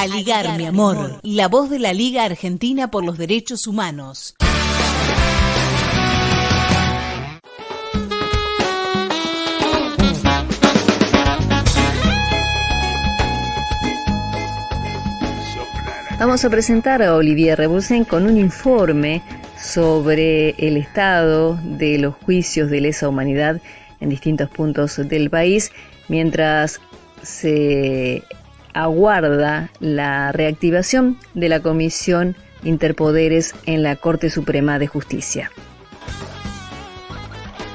A ligar, mi amor, la voz de la Liga Argentina por los Derechos Humanos. Vamos a presentar a Olivier Reboussen con un informe sobre el estado de los juicios de lesa humanidad en distintos puntos del país, mientras se aguarda la reactivación de la Comisión Interpoderes en la Corte Suprema de Justicia.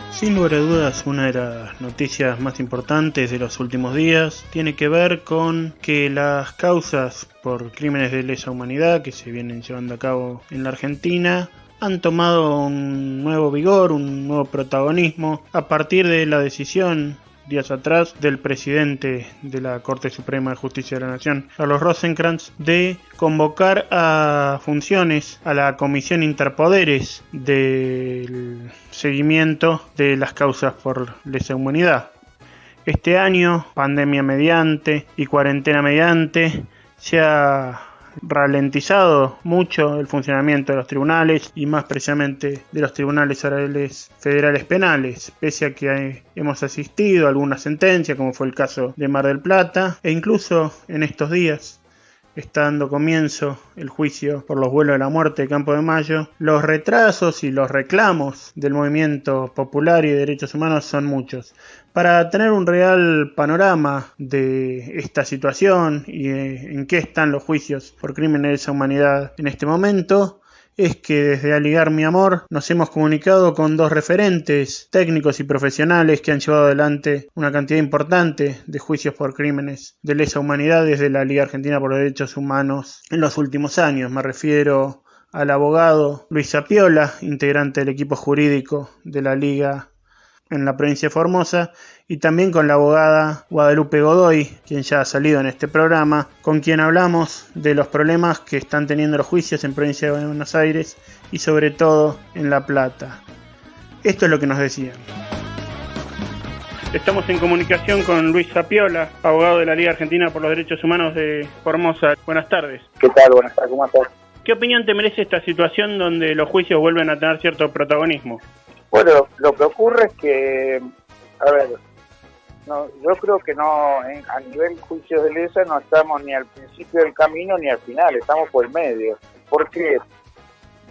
Sin lugar a dudas, una de las noticias más importantes de los últimos días tiene que ver con que las causas por crímenes de lesa humanidad que se vienen llevando a cabo en la Argentina han tomado un nuevo vigor, un nuevo protagonismo a partir de la decisión días atrás del presidente de la Corte Suprema de Justicia de la Nación, Carlos Rosenkrantz, de convocar a funciones a la Comisión Interpoderes del seguimiento de las causas por lesa humanidad. Este año, pandemia mediante y cuarentena mediante, se ha ralentizado mucho el funcionamiento de los tribunales y más precisamente de los tribunales federales penales, pese a que hemos asistido a alguna sentencia, como fue el caso de Mar del Plata, e incluso en estos días está dando comienzo el juicio por los vuelos de la muerte de Campo de Mayo. Los retrasos y los reclamos del movimiento popular y de derechos humanos son muchos. Para tener un real panorama de esta situación y en qué están los juicios por crímenes de lesa humanidad en este momento, es que desde A Ligar, mi amor nos hemos comunicado con dos referentes técnicos y profesionales que han llevado adelante una cantidad importante de juicios por crímenes de lesa humanidad desde la Liga Argentina por los Derechos Humanos en los últimos años. Me refiero al abogado Luis Sapiola, integrante del equipo jurídico de la Liga en la provincia de Formosa, y también con la abogada Guadalupe Godoy, quien ya ha salido en este programa, con quien hablamos de los problemas que están teniendo los juicios en provincia de Buenos Aires y sobre todo en La Plata. Esto es lo que nos decían. Estamos en comunicación con Luis Sapiola, abogado de la Liga Argentina por los Derechos Humanos de Formosa. Buenas tardes. ¿Qué tal? Buenas tardes, ¿cómo estás? ¿Qué opinión te merece esta situación donde los juicios vuelven a tener cierto protagonismo? Bueno, lo que ocurre es que, a ver, no, yo creo que no, a nivel juicios de lesa no estamos ni al principio del camino ni al final, estamos por el medio. ¿Por qué?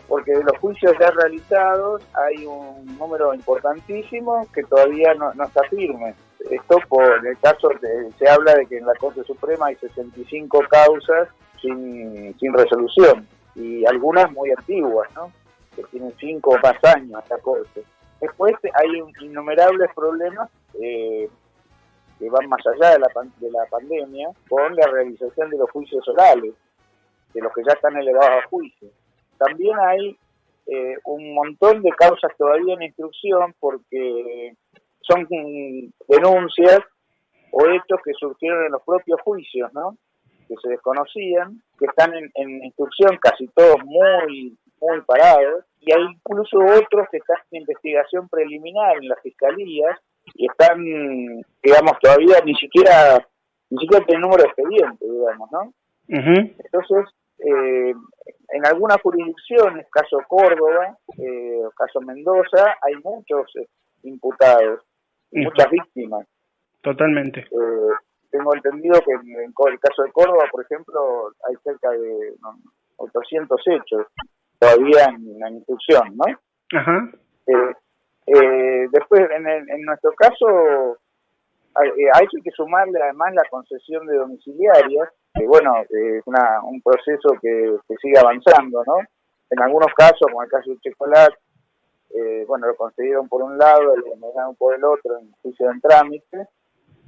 Porque de los juicios ya realizados hay un número importantísimo que todavía no está firme. Esto por el caso, se habla de que en la Corte Suprema hay 65 causas sin resolución, y algunas muy antiguas, ¿no?, que tienen 5 o más años hasta Corte. Después hay innumerables problemas que van más allá de la pandemia, con la realización de los juicios orales, de los que ya están elevados a juicio. También hay un montón de causas todavía en instrucción porque son denuncias o hechos que surgieron en los propios juicios, ¿no?, que se desconocían, que están en instrucción, casi todos muy parados, y hay incluso otros que están en investigación preliminar en las fiscalías y están, digamos, todavía ni siquiera tienen número de expediente, digamos, ¿no? Uh-huh. Entonces, en algunas jurisdicciones, caso Córdoba, caso Mendoza, hay muchos imputados, uh-huh, muchas víctimas. Totalmente. Tengo entendido que en el caso de Córdoba, por ejemplo, hay cerca de 800 hechos todavía en instrucción, ¿no? Ajá. Después, en nuestro caso, a eso hay que sumarle además la concesión de domiciliarias, que bueno, es un proceso que sigue avanzando, ¿no? En algunos casos, como el caso de Checolat, bueno, lo concedieron por un lado, lo negaron por el otro en juicio en trámite,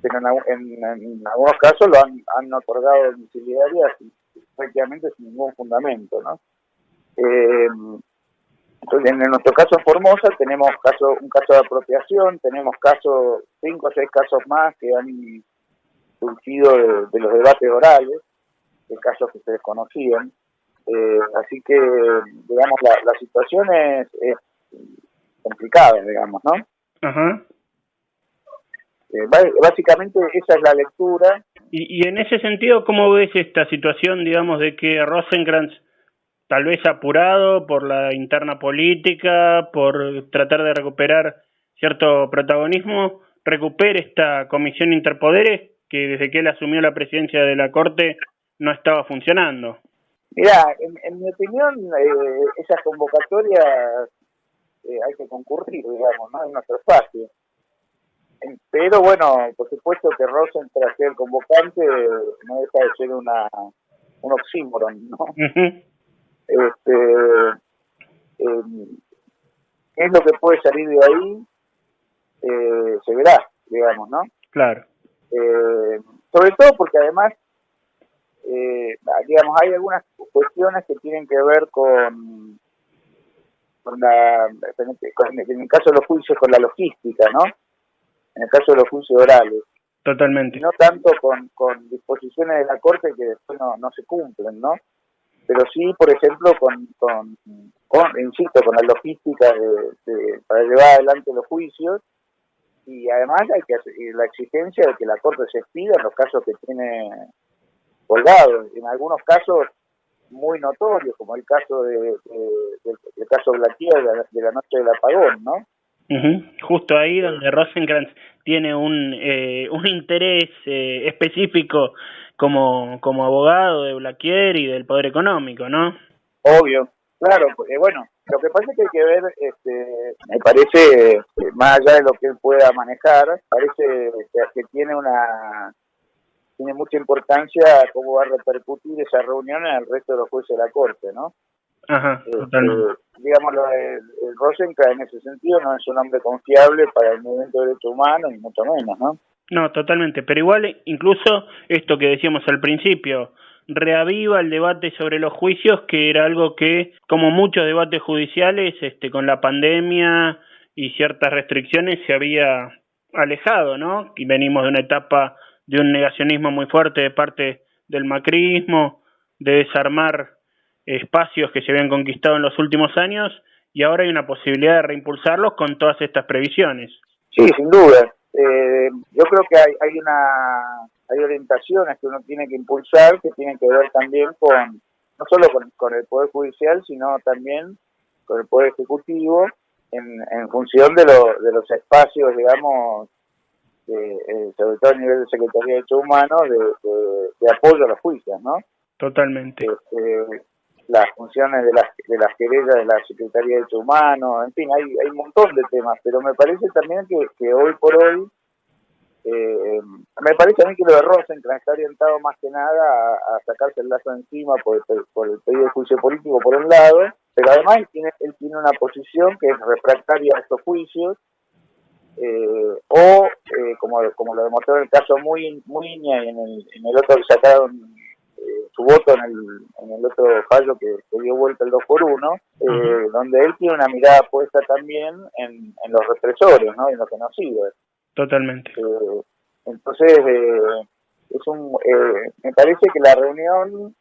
pero en algunos casos lo han otorgado domiciliarias prácticamente sin ningún fundamento, ¿no? Entonces, en nuestro caso en Formosa tenemos un caso de apropiación, tenemos 5 o 6 casos más que han surgido de los debates orales, de casos que se desconocían, así que, digamos, la situación es complicada, digamos, ¿no? Ajá. Básicamente esa es la lectura Y en ese sentido, ¿cómo ves esta situación, digamos, de que Rosenkrantz, tal vez apurado por la interna política, por tratar de recuperar cierto protagonismo, recupere esta comisión interpoderes que desde que él asumió la presidencia de la Corte no estaba funcionando? Mirá, en mi opinión, esas convocatorias hay que concurrir, digamos, ¿no? En nuestro espacio. Pero bueno, por supuesto que Rosenkrantz sea el convocante no deja de ser un oxímoron, ¿no? Uh-huh. ¿Qué es lo que puede salir de ahí? Se verá, digamos, ¿no? Claro. Sobre todo porque además, digamos, hay algunas cuestiones que tienen que ver con en el caso de los juicios, con la logística, ¿no? En el caso de los juicios orales. Totalmente. No tanto con disposiciones de la Corte que después no se cumplen, ¿no? Pero sí, por ejemplo, insisto, con la logística para llevar adelante los juicios, y además hay que hacer la exigencia de que la Corte se expida en los casos que tiene colgados, en algunos casos muy notorios, como el caso del caso Blaquier de la noche del apagón, ¿no? Uh-huh. Justo ahí donde Rosenkrantz tiene un interés específico como abogado de Blaquier y del poder económico, ¿no? Obvio, claro, bueno, lo que pasa es que hay que ver, me parece, más allá de lo que él pueda manejar, parece que tiene mucha importancia cómo va a repercutir esa reunión en el resto de los jueces de la Corte, ¿no? Ajá, totalmente. Digamos, el Rosenkrantz en ese sentido no es un hombre confiable para el movimiento de derechos humanos, ni mucho menos, ¿no? No, totalmente, pero igual, incluso esto que decíamos al principio, reaviva el debate sobre los juicios, que era algo que, como muchos debates judiciales, con la pandemia y ciertas restricciones se había alejado, ¿no? Y venimos de una etapa de un negacionismo muy fuerte de parte del macrismo, de desarmar espacios que se habían conquistado en los últimos años, y ahora hay una posibilidad de reimpulsarlos con todas estas previsiones. Sí, sin duda. Yo creo que hay orientaciones que uno tiene que impulsar, que tienen que ver también no solo con el Poder Judicial, sino también con el Poder Ejecutivo, en función de los espacios, digamos, sobre todo a nivel de Secretaría de Derechos Humanos, de apoyo a los juicios, ¿no? Totalmente. Las funciones de las querellas de la Secretaría de Derechos Humanos, en fin, hay un montón de temas, pero me parece también que hoy por hoy, me parece a mí que lo de Rosenkrantz está orientado más que nada a sacarse el lazo encima por el pedido de juicio político por un lado, pero además él tiene una posición que es refractaria a estos juicios, como lo demostró en el caso Muiña y en el otro que sacaron su voto en el otro fallo que dio vuelta el 2x1, donde él tiene una mirada puesta también en los represores, ¿no? Y en los genocidas. Totalmente. Entonces, me parece que la reunión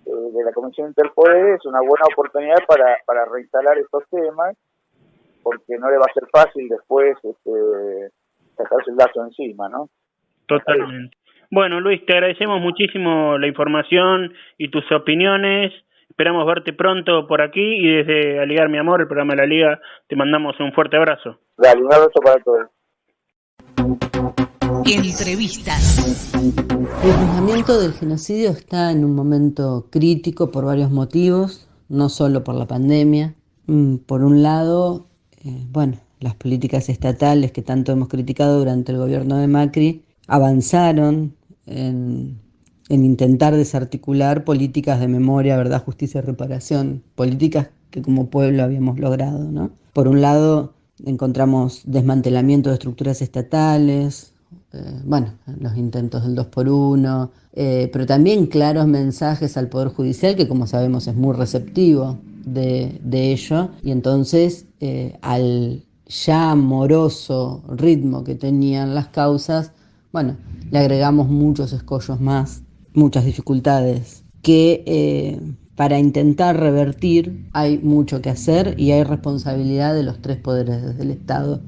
de la Comisión Interpoderes es una buena oportunidad para reinstalar estos temas, porque no le va a ser fácil después sacarse el lazo encima, ¿no? Totalmente. Bueno, Luis, te agradecemos muchísimo la información y tus opiniones. Esperamos verte pronto por aquí y desde Aligar Mi Amor, el programa de la Liga, te mandamos un fuerte abrazo. Dale, un abrazo para todos. Entrevistas. El juzgamiento del genocidio está en un momento crítico por varios motivos, no solo por la pandemia. Por un lado, las políticas estatales que tanto hemos criticado durante el gobierno de Macri avanzaron en intentar desarticular políticas de memoria, verdad, justicia y reparación, políticas que como pueblo habíamos logrado, ¿no? Por un lado, encontramos desmantelamiento de estructuras estatales, los intentos del 2x1, pero también claros mensajes al Poder Judicial, que como sabemos es muy receptivo de ello, y entonces al ya moroso ritmo que tenían las causas, le agregamos muchos escollos más, muchas dificultades que para intentar revertir hay mucho que hacer y hay responsabilidad de los tres poderes del Estado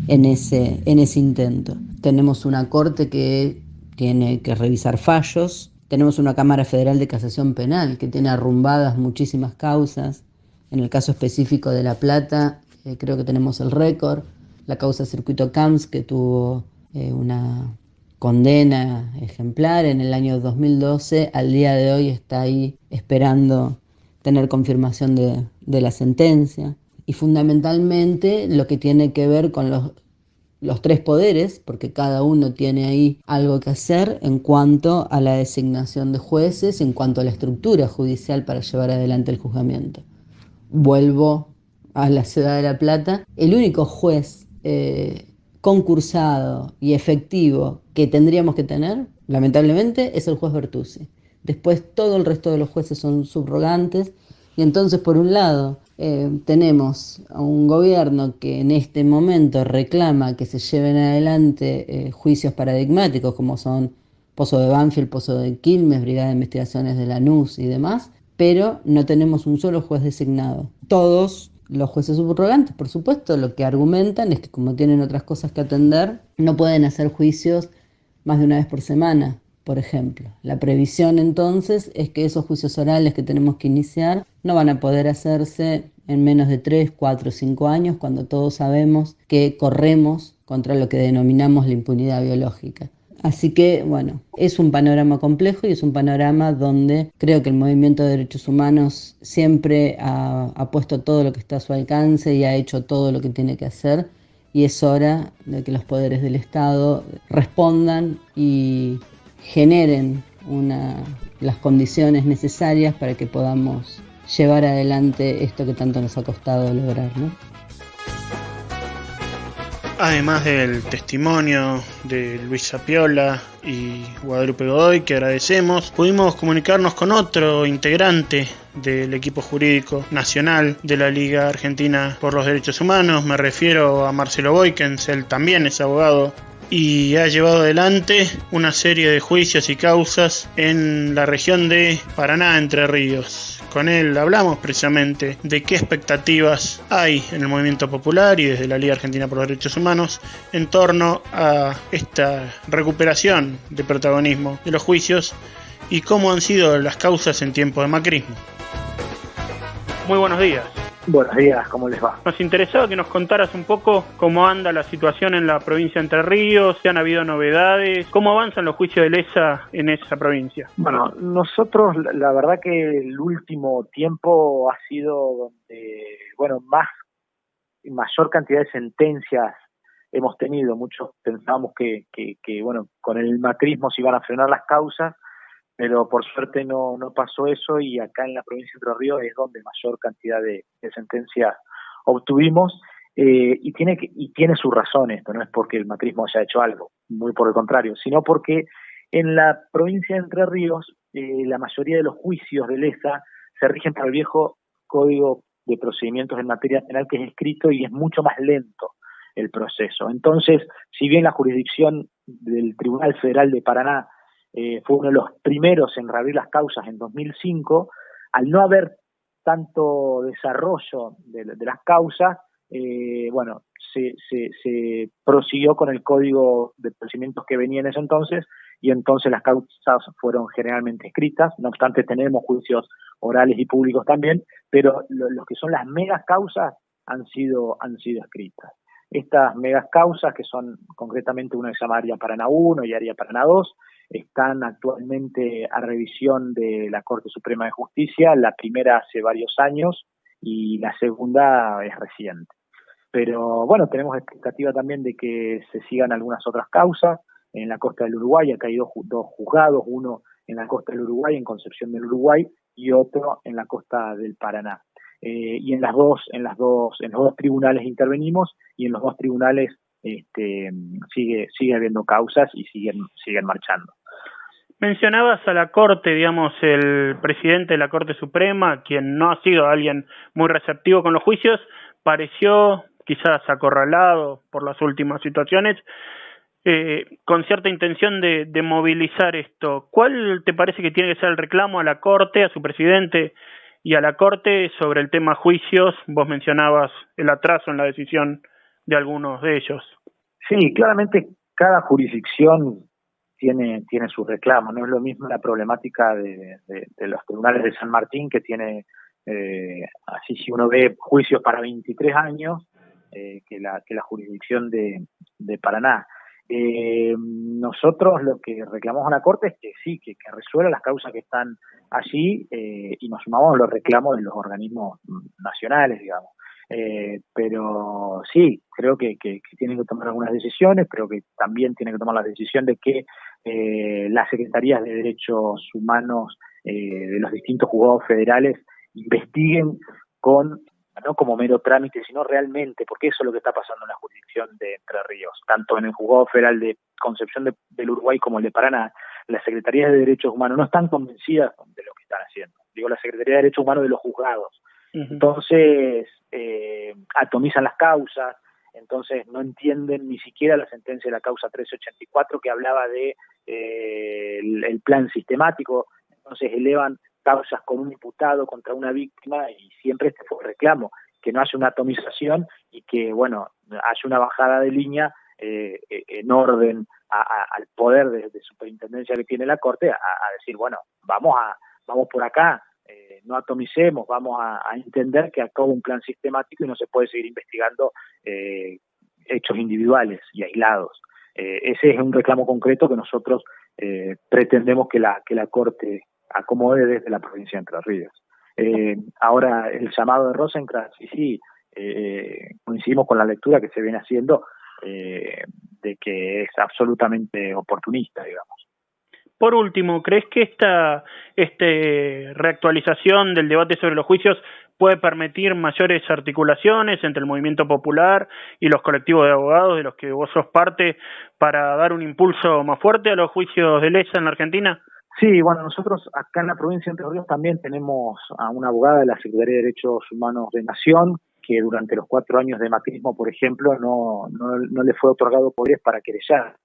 en ese intento. Tenemos una corte que tiene que revisar fallos. Tenemos una Cámara Federal de Casación Penal que tiene arrumbadas muchísimas causas. En el caso específico de La Plata, creo que tenemos el récord. La causa Circuito Camps, que tuvo una condena ejemplar en el año 2012, al día de hoy está ahí esperando tener confirmación de la sentencia. Y fundamentalmente lo que tiene que ver con los tres poderes, porque cada uno tiene ahí algo que hacer en cuanto a la designación de jueces, en cuanto a la estructura judicial para llevar adelante el juzgamiento. Vuelvo a la ciudad de La Plata. El único juez concursado y efectivo que tendríamos que tener, lamentablemente, es el juez Bertuzzi. Después todo el resto de los jueces son subrogantes. Y entonces, por un lado, tenemos a un gobierno que en este momento reclama que se lleven adelante juicios paradigmáticos como son Pozo de Banfield, Pozo de Quilmes, Brigada de Investigaciones de Lanús y demás, pero no tenemos un solo juez designado. Todos los jueces subrogantes, por supuesto, lo que argumentan es que como tienen otras cosas que atender, no pueden hacer juicios más de una vez por semana, por ejemplo. La previsión entonces es que esos juicios orales que tenemos que iniciar no van a poder hacerse en menos de 3, 4, 5 años, cuando todos sabemos que corremos contra lo que denominamos la impunidad biológica. Así que, bueno, es un panorama complejo y es un panorama donde creo que el movimiento de derechos humanos siempre ha puesto todo lo que está a su alcance y ha hecho todo lo que tiene que hacer, y es hora de que los poderes del Estado respondan y generen las condiciones necesarias para que podamos llevar adelante esto que tanto nos ha costado lograr, ¿no? Además del testimonio de Luis Sapiola y Guadalupe Godoy, que agradecemos, pudimos comunicarnos con otro integrante del equipo jurídico nacional de la Liga Argentina por los Derechos Humanos. Me refiero a Marcelo Boykens. Él también es abogado y ha llevado adelante una serie de juicios y causas en la región de Paraná, Entre Ríos. Con él hablamos precisamente de qué expectativas hay en el movimiento popular y desde la Liga Argentina por los Derechos Humanos en torno a esta recuperación de protagonismo de los juicios y cómo han sido las causas en tiempos de macrismo. Muy buenos días. Buenos días, ¿cómo les va? Nos interesaba que nos contaras un poco cómo anda la situación en la provincia de Entre Ríos, si han habido novedades, cómo avanzan los juicios de lesa en esa provincia. Bueno, nosotros la verdad que el último tiempo ha sido donde, mayor cantidad de sentencias hemos tenido. Muchos pensábamos que con el macrismo se iban a frenar las causas, pero por suerte no pasó eso, y acá en la provincia de Entre Ríos es donde mayor cantidad de sentencias obtuvimos, y tiene su razón esto. No es porque el macrismo haya hecho algo, muy por el contrario, sino porque en la provincia de Entre Ríos la mayoría de los juicios de lesa se rigen por el viejo Código de Procedimientos en Materia Penal, que es escrito, y es mucho más lento el proceso. Entonces, si bien la jurisdicción del Tribunal Federal de Paraná fue uno de los primeros en reabrir las causas en 2005, al no haber tanto desarrollo de las causas, se prosiguió con el código de procedimientos que venía en ese entonces, y entonces las causas fueron generalmente escritas. No obstante, tenemos juicios orales y públicos también, pero los que son las megas causas han sido escritas. Estas megas causas, que son concretamente una que se llama Área Paraná 1 y Área Paraná 2, están actualmente a revisión de la Corte Suprema de Justicia. La primera hace varios años y la segunda es reciente. Pero bueno, tenemos expectativa también de que se sigan algunas otras causas en la costa del Uruguay. Acá hay dos juzgados, uno en la costa del Uruguay, en Concepción del Uruguay, y otro en la costa del Paraná. Y en los dos tribunales intervenimos, y en los dos tribunales sigue habiendo causas y siguen marchando. Mencionabas a la Corte, digamos, el presidente de la Corte Suprema, quien no ha sido alguien muy receptivo con los juicios, pareció quizás acorralado por las últimas situaciones, con cierta intención de movilizar esto. ¿Cuál te parece que tiene que ser el reclamo a la Corte, a su presidente y a la Corte sobre el tema juicios? Vos mencionabas el atraso en la decisión de algunos de ellos. Sí, claramente cada jurisdicción tiene sus reclamos. No es lo mismo la problemática de los tribunales de San Martín, que tiene, así si uno ve, juicios para 23 años, que la jurisdicción de Paraná. Nosotros lo que reclamamos a la Corte es que sí, que resuelva las causas que están allí, y nos sumamos a los reclamos de los organismos nacionales, digamos. Pero sí, creo que tienen que tomar algunas decisiones, pero que también tienen que tomar la decisión de que las secretarías de derechos humanos de los distintos juzgados federales investiguen no como mero trámite, sino realmente, porque eso es lo que está pasando en la jurisdicción de Entre Ríos, tanto en el Juzgado Federal de Concepción del Uruguay como el de Paraná. Las secretarías de derechos humanos no están convencidas de lo que están haciendo. Digo, la Secretaría de Derechos Humanos de los juzgados. Entonces, atomizan las causas, entonces no entienden ni siquiera la sentencia de la causa 1384 que hablaba de el plan sistemático. Entonces elevan causas con un imputado contra una víctima, y siempre este fue el reclamo, que no haya una atomización y que, bueno, haya una bajada de línea en orden al poder de superintendencia que tiene la Corte, a decir, bueno, vamos por acá, no atomicemos, vamos a entender que actúa un plan sistemático y no se puede seguir investigando hechos individuales y aislados. Ese es un reclamo concreto que nosotros pretendemos que la Corte acomode desde la provincia de Entre Ríos. Ahora, el llamado de Rosenkrantz, sí, coincidimos con la lectura que se viene haciendo, de que es absolutamente oportunista, digamos. Por último, ¿crees que esta reactualización del debate sobre los juicios puede permitir mayores articulaciones entre el movimiento popular y los colectivos de abogados de los que vos sos parte, para dar un impulso más fuerte a los juicios de lesa en la Argentina? Sí, bueno, nosotros acá en la provincia de Entre Ríos también tenemos a una abogada de la Secretaría de Derechos Humanos de Nación, que durante los 4 años de macrismo, por ejemplo, no le fue otorgado poderes para querellar.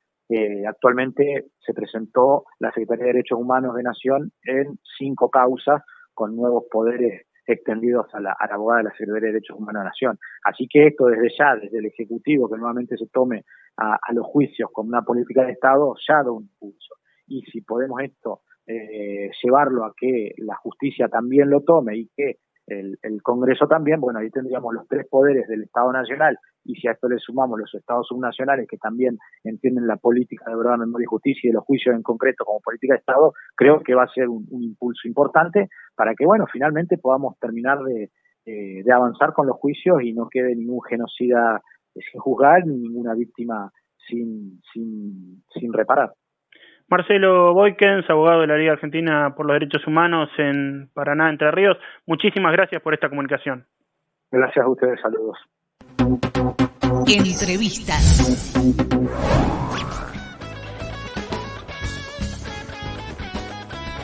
Actualmente se presentó la Secretaría de Derechos Humanos de Nación en 5 causas con nuevos poderes extendidos a la abogada de la Secretaría de Derechos Humanos de Nación. Así que esto desde el Ejecutivo, que nuevamente se tome a los juicios como una política de Estado, ya da un impulso. Y si podemos esto llevarlo a que la justicia también lo tome y que el Congreso también, bueno, ahí tendríamos los 3 poderes del Estado Nacional, y si a esto le sumamos los estados subnacionales que también entienden la política de verdad, memoria y justicia y de los juicios en concreto como política de Estado, creo que va a ser un impulso importante para que, bueno, finalmente podamos terminar de avanzar con los juicios y no quede ningún genocida sin juzgar ni ninguna víctima sin reparar. Marcelo Boykens, abogado de la Liga Argentina por los Derechos Humanos en Paraná, Entre Ríos, muchísimas gracias por esta comunicación. Gracias a ustedes, saludos. Entrevistas.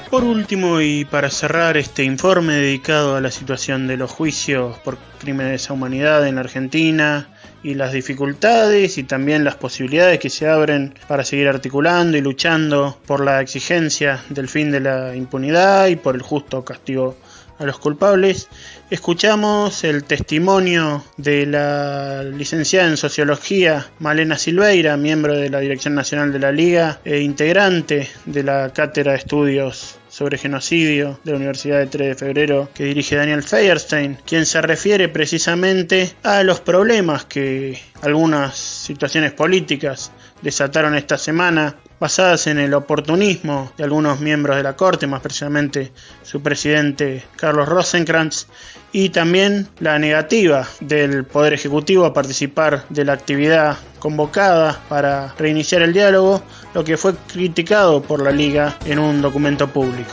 Por último, y para cerrar este informe dedicado a la situación de los juicios por crímenes de lesa humanidad en la Argentina y las dificultades y también las posibilidades que se abren para seguir articulando y luchando por la exigencia del fin de la impunidad y por el justo castigo a los culpables, escuchamos el testimonio de la licenciada en Sociología Malena Silveira, miembro de la Dirección Nacional de la Liga e integrante de la Cátedra de Estudios sobre Genocidio de la Universidad de 3 de Febrero que dirige Daniel Feuerstein, quien se refiere precisamente a los problemas que algunas situaciones políticas desataron esta semana, basadas en el oportunismo de algunos miembros de la Corte, más precisamente su presidente Carlos Rosenkrantz, y también la negativa del Poder Ejecutivo a participar de la actividad convocada para reiniciar el diálogo, lo que fue criticado por la Liga en un documento público.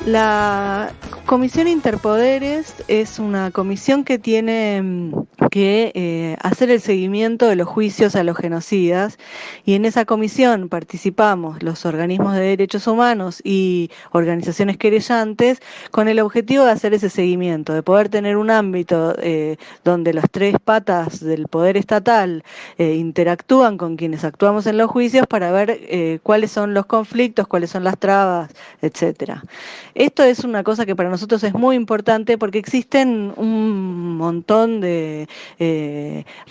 La Comisión Interpoderes es una comisión que tiene que hacer el seguimiento de los juicios a los genocidas, y en esa comisión participamos los organismos de derechos humanos y organizaciones querellantes con el objetivo de hacer ese seguimiento, de poder tener un ámbito donde las 3 patas del poder estatal interactúan con quienes actuamos en los juicios para ver cuáles son los conflictos, cuáles son las trabas, etcétera. Esto es una cosa que para nosotros es muy importante porque existen un montón de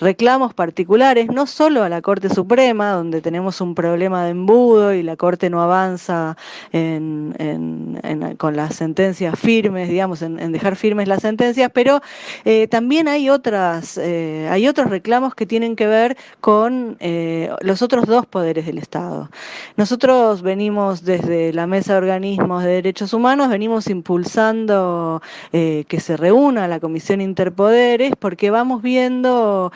reclamos particulares, no solo a la Corte Suprema, donde tenemos un problema de embudo y la Corte no avanza con las sentencias firmes, digamos, en dejar firmes las sentencias, pero también hay otros reclamos que tienen que ver con los otros dos poderes del Estado. Nosotros venimos desde la Mesa de Organismos de Derechos Humanos, venimos impulsando que se reúna la Comisión Interpoderes, porque vamos viendo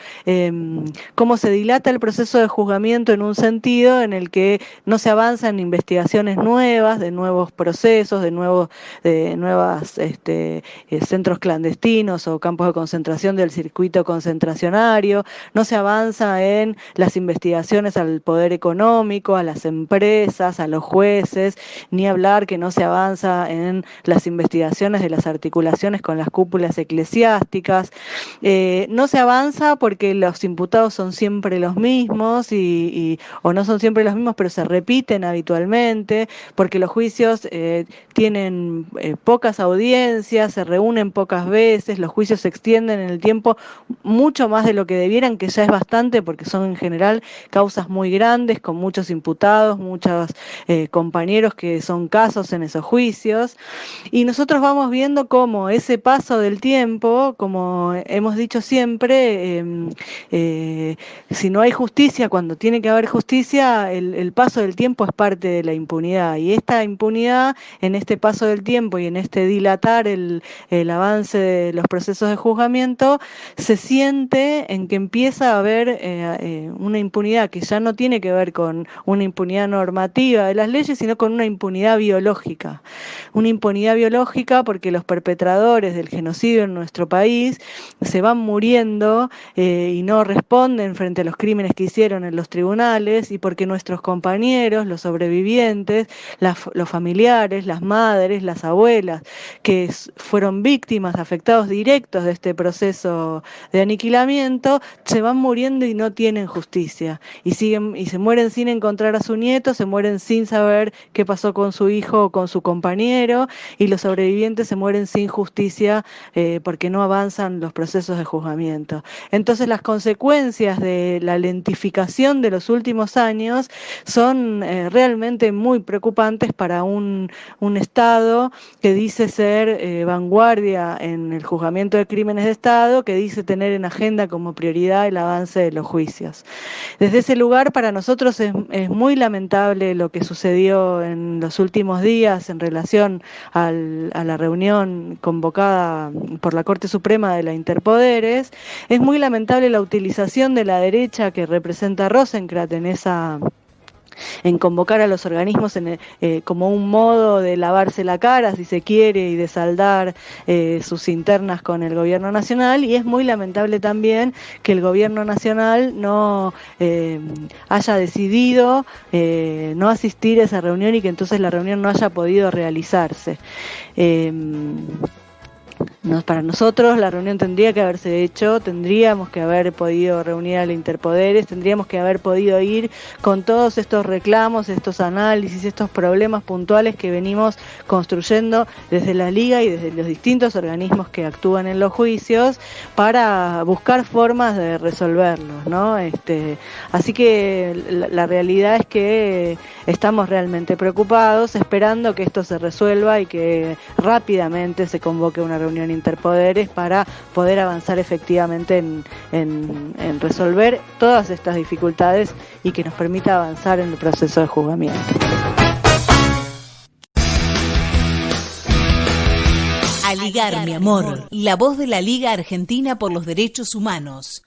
cómo se dilata el proceso de juzgamiento en un sentido en el que no se avanza en investigaciones nuevas, de nuevos procesos, de nuevos centros clandestinos o campos de concentración del circuito concentracionario, no se avanza en las investigaciones al poder económico, a las empresas, a los jueces, ni hablar que no se avanza en las investigaciones de las articulaciones con las cúpulas eclesiásticas. No se avanza porque los imputados son siempre los mismos o no son siempre los mismos, pero se repiten habitualmente, porque los juicios tienen pocas audiencias, se reúnen pocas veces, los juicios se extienden en el tiempo mucho más de lo que debieran, que ya es bastante porque son en general causas muy grandes, con muchos imputados, muchos compañeros que son casos en esos juicios, y nosotros vamos viendo cómo ese paso del tiempo, como hemos dicho siempre, si no hay justicia, cuando tiene que haber justicia, el paso del tiempo es parte de la impunidad, y esta impunidad en este paso del tiempo y en este dilatar el avance de los procesos de juzgamiento se siente en que empieza a haber una impunidad que ya no tiene que ver con una impunidad normativa de las leyes, sino con una impunidad biológica. Una impunidad biológica porque los perpetradores del genocidio en nuestro país se van muriendo y no responden frente a los crímenes que hicieron en los tribunales, y porque nuestros compañeros, los sobrevivientes, los familiares, las madres, las abuelas, que fueron víctimas, afectados directos de este proceso de aniquilamiento, se van muriendo y no tienen justicia, y se mueren sin encontrar a su nieto, se mueren sin saber qué pasó con su hijo o con su compañero, y los sobrevivientes se mueren sin justicia porque no avanzan los procesos de juzgamiento. Entonces las consecuencias de la lentificación de los últimos años son realmente muy preocupantes para un Estado que dice ser vanguardia en el juzgamiento de crímenes de Estado, que dice tener en agenda como prioridad el avance de los juicios. Desde ese lugar, para nosotros es muy lamentable lo que sucedió en los últimos días en relación a la reunión convocada por la Corte Suprema de la Interpoderes. Es muy lamentable la utilización de la derecha que representa Rosenkrantz en convocar a los organismos como un modo de lavarse la cara, si se quiere, y de saldar sus internas con el gobierno nacional, y es muy lamentable también que el gobierno nacional no haya decidido no asistir a esa reunión y que entonces la reunión no haya podido realizarse. Para nosotros la reunión tendría que haberse hecho, tendríamos que haber podido reunir a la Interpoderes, tendríamos que haber podido ir con todos estos reclamos, estos análisis, estos problemas puntuales que venimos construyendo desde la Liga y desde los distintos organismos que actúan en los juicios para buscar formas de resolverlos, ¿no? Así que la realidad es que estamos realmente preocupados, esperando que esto se resuelva y que rápidamente se convoque una reunión Interpoderes para poder avanzar efectivamente en resolver todas estas dificultades y que nos permita avanzar en el proceso de juzgamiento. Aligar, mi amor, la voz de la Liga Argentina por los Derechos Humanos.